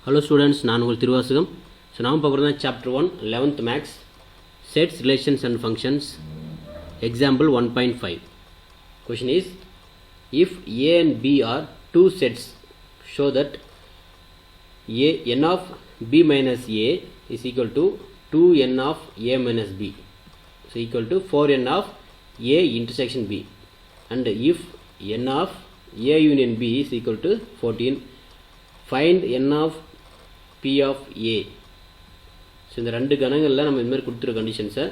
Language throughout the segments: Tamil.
Hello students, நான் உங்கள் திருவாசகம். ஸோ நாம் பார்க்குறது chapter 1 11th maths sets relations and functions example 1.5. Question is, if A and B are two sets, show that n of B minus A is equal to 2n of A minus B is equal to 4n of A intersection B, and if n of A union B is equal to 14, find n of P of A. So இந்த ரெண்டு கணங்களில் நம்ம இந்த மாதிரி கொடுத்துருக்க கண்டிஷன்ஸை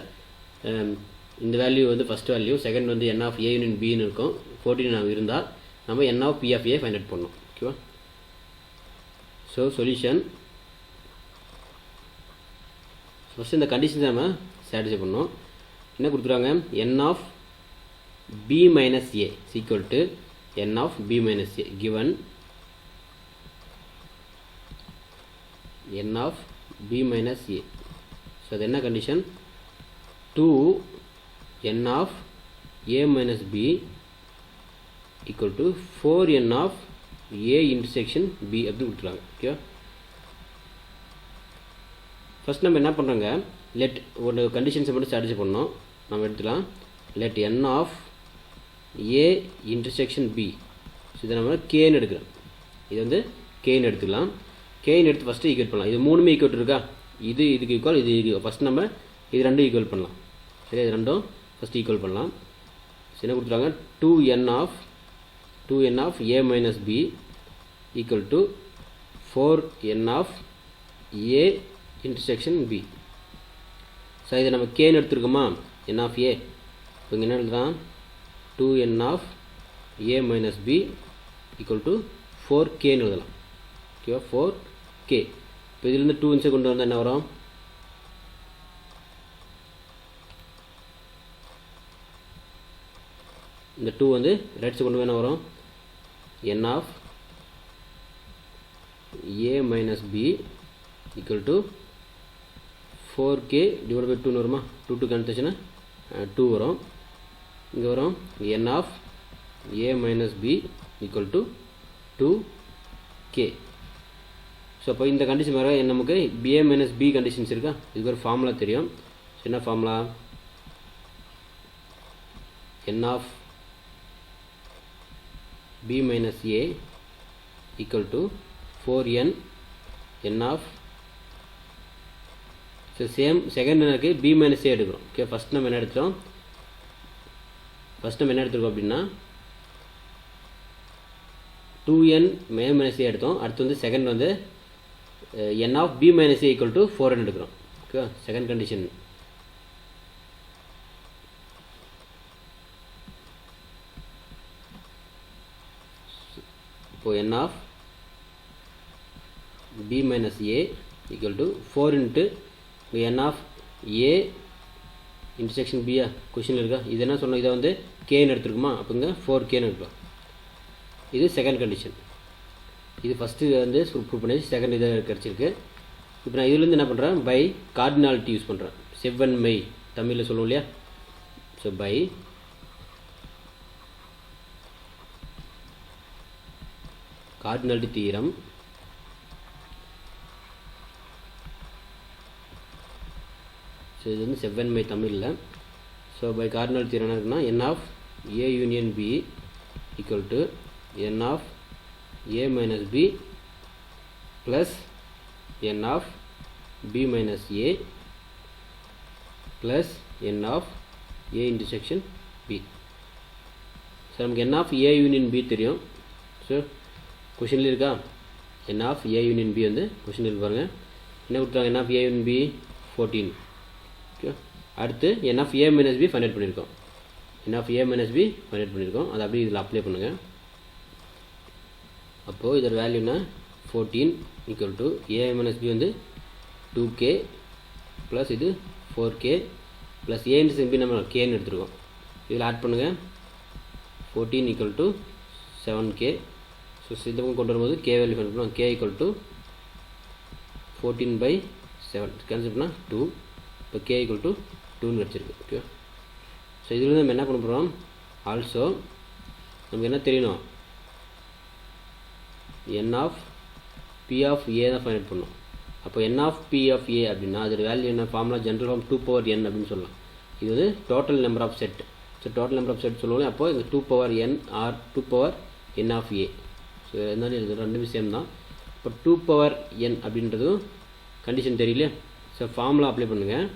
இந்த வேல்யூ வந்து ஃபஸ்ட் வேல்யூ, செகண்ட் வந்து n of A union Bன்னு இருக்கும், 14 நம்ம இருந்தால் நம்ம n of P of A find out பண்ணணும். ஓகேவா? ஸோ சொல்யூஷன் ஃபஸ்ட்டு இந்த கண்டிஷன்ஸை நம்ம சாட்டிஸ்ஃபை பண்ணணும். என்ன கொடுத்துருவாங்க? n of B minus A is equal to n of B minus A given n of B minus A. So அது என்ன condition? 2 n of A minus B equal to 4n of A intersection B அப்படி கொடுத்துருவாங்க. ஓகே, ஃபஸ்ட் நம்ம என்ன பண்ணுறோங்க, லெட் ஒரு கண்டிஷன்ஸை மட்டும் சாட்டிஸ்ஃபை பண்ணோம். நம்ம எடுத்துக்கலாம் let n of A intersection B. So இதை நம்ம கேன்னு எடுக்கிறோம். இது வந்து கேன்னு எடுத்துக்கலாம். கேன்னு எடுத்து ஃபஸ்ட்டு ஈக்குவல் பண்ணலாம். இது மூணுமே ஈக்குவல் இருக்கா? இது இதுக்கு ஈக்குவல், இது ஈக்குவல். ஃபஸ்ட் நம்ம இது ரெண்டும் ஈக்குவல் பண்ணலாம். சரி, இது ரெண்டும் ஃபஸ்ட் ஈக்குவல் பண்ணலாம். என்ன கொடுத்துருவாங்க? 2n of A minus B equal to 4n of A intersection B. So இதை நம்ம கேன்னு எடுத்துருக்கோமா, n of A. இப்போ இங்கே என்ன எழுதுதான்? 2n of A minus B equal to 4kன்னு எழுதலாம். ஓகேவா? 4k. இப்போ இதிலிருந்து 2 இன்ச்சை கொண்டு வந்தால் என்ன வரும்? இந்த 2 வந்து ரைட் சைடு கொண்டு என்ன வரும்? n of A minus B equal to 4k divided by 2 வருமா? 2 கேன்சல் 2 வரும். இங்கே வரும் n of A minus B equal to 2k. So அப்போ இந்த கண்டிஷன் வர நமக்கு A minus B கண்டிஷன்ஸ் இருக்கா? இதுக்கு ஒரு ஃபார்முலா தெரியும். என்ன formula? n of B minus A equal to 4n n of, so same second எனக்கு B minus A எடுக்கிறோம். ஓகே, ஃபஸ்ட் நம்ம என்ன எடுத்துகிறோம்? ஃபஸ்ட் நம்ம என்ன எடுத்துருக்கோம் அப்படின்னா 2n A minus A எடுத்தோம். அடுத்து வந்து செகண்ட் வந்து n of B minus A equal to 4n எடுக்கிறோம். Okay, second condition. இப்போ n of B minus A equal to 4 into n of A intersection B. கொஷினில் இருக்கா? இது என்ன சொன்னோம்? இதை வந்து கேன்னு எடுத்துருக்குமா? அப்போ இங்கே 4kன்னு எடுக்கலாம். இது செகண்ட் கண்டிஷன். இது ஃபஸ்ட்டு வந்து ப்ரூவ் பண்ணி செகண்ட் இதை கிடச்சிருக்கு. இப்போ நான் இதுலேருந்து என்ன பண்ணுறேன்? பை கார்டினாலிட்டி யூஸ் பண்ணுறேன். செவ்வன்மை தமிழில் சொல்லுவோம் இல்லையா? So by cardinality theorem so இது வந்து செவ்வன்மை தமிழில். ஸோ பை கார்டினாலிட்டி தியரம் என்ன இருக்குன்னா n of A union B equal to n of A minus B plus n of B minus A plus n of A intersection B. So நமக்கு n of A union B தெரியும். ஸோ கொஷினில் இருக்கா? n of A union B வந்து கொஷினில் பாருங்கள். என்ன கொடுத்தாங்க? n of A union B 14. Okay, அடுத்து n of A minus B find out பண்ணியிருக்கோம். n of A minus B find out பண்ணியிருக்கோம். அதை அப்படியே இதில் அப்ளை பண்ணுங்கள். அப்போது இதோட வேல்யூனா 14 equal to A minus B வந்து 2k ப்ளஸ் இது 4k plus A intersection B நம்ம கேன்னு எடுத்துருக்கோம். இதில் ஆட் பண்ணுங்கள். 14 ஈக்குவல் டு 7k. ஸோ இந்த பக்கம் கொண்டு வரும்போது k வேல்யூ ஃபைண்ட் பண்ணுவோம். k ஈக்குவல் டு 14/7 கேன்சல் பண்ணால் 2. இப்போ k ஈக்குவல் டு 2ன்னு கிடச்சிருக்கு. ஓகே, ஸோ இதில் நம்ம என்ன பண்ண போகிறோம்? ஆல்சோ நமக்கு என்ன தெரியணும்? n of P of A தான் ஃபைண்ட் அவுட் பண்ணோம். அப்போ n of P of A அப்படின்னா அதோட வேல்யூ என்ன, formula general form 2 power n அப்படின்னு சொல்லலாம். இது வந்து total number of set. So total number of set சொல்லுவோம். அப்போ இந்த 2 power n or 2 power n of A. So இருந்தாலும் இது ரெண்டு விஷயம் தான். இப்போ 2 power n அப்படின்றதும் கண்டிஷன் தெரியல. ஸோ ஃபார்முலா அப்ளை பண்ணுங்கள்.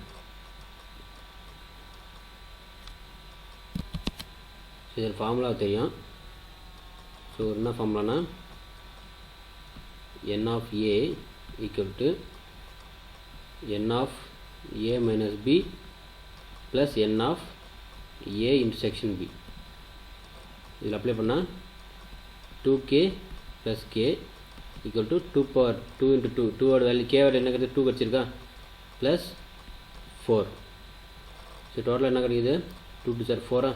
ஸோ இதில் ஃபார்முலா தெரியும். ஸோ என்ன ஃபார்முலானா n of a equal to n of a minus b plus n of a intersection b. இதில் அப்ளை பண்ணால் 2k plus k equal to 2 power 2 into 2. 2 ஓட வேல்யூ k ஓட என்ன கிடைக்குது, 2 கிடச்சிருக்கா, ப்ளஸ் 4. ஸோ டோட்டலாக என்ன கிடைக்குது, 2 2 சார் 4.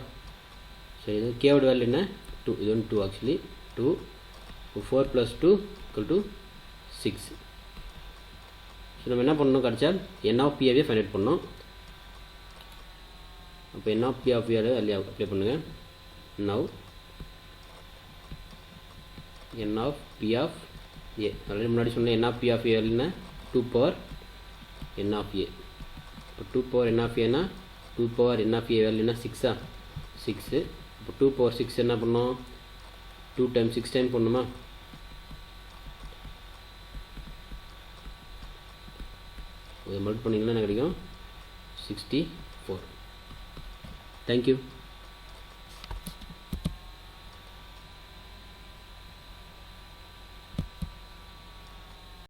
ஸோ இது k ஓட வேல்யூ என்ன, 2. இது வந்து 2 actually 2. 4 plus 2 equal to 6. So நம்ம என்ன பண்ணணும், கிடச்சா n of p find out பண்ணோம். அப்போ n of p of a apply பண்ணுங்கள். Now n of p of a already முன்னாடி சொன்ன n of p of a என்ன, 2 power n of a. இப்போ 2 power n of a னா 2 power n of a value என்ன, 6ஆ, 6. இப்போ 2 power 6 என்ன பண்ணோம், 2 times 6 டைம் பண்ணுமா. இதை மல்ட் பண்ணிங்கன்னா என்ன கிடைக்கும், 64. தேங்க்யூ.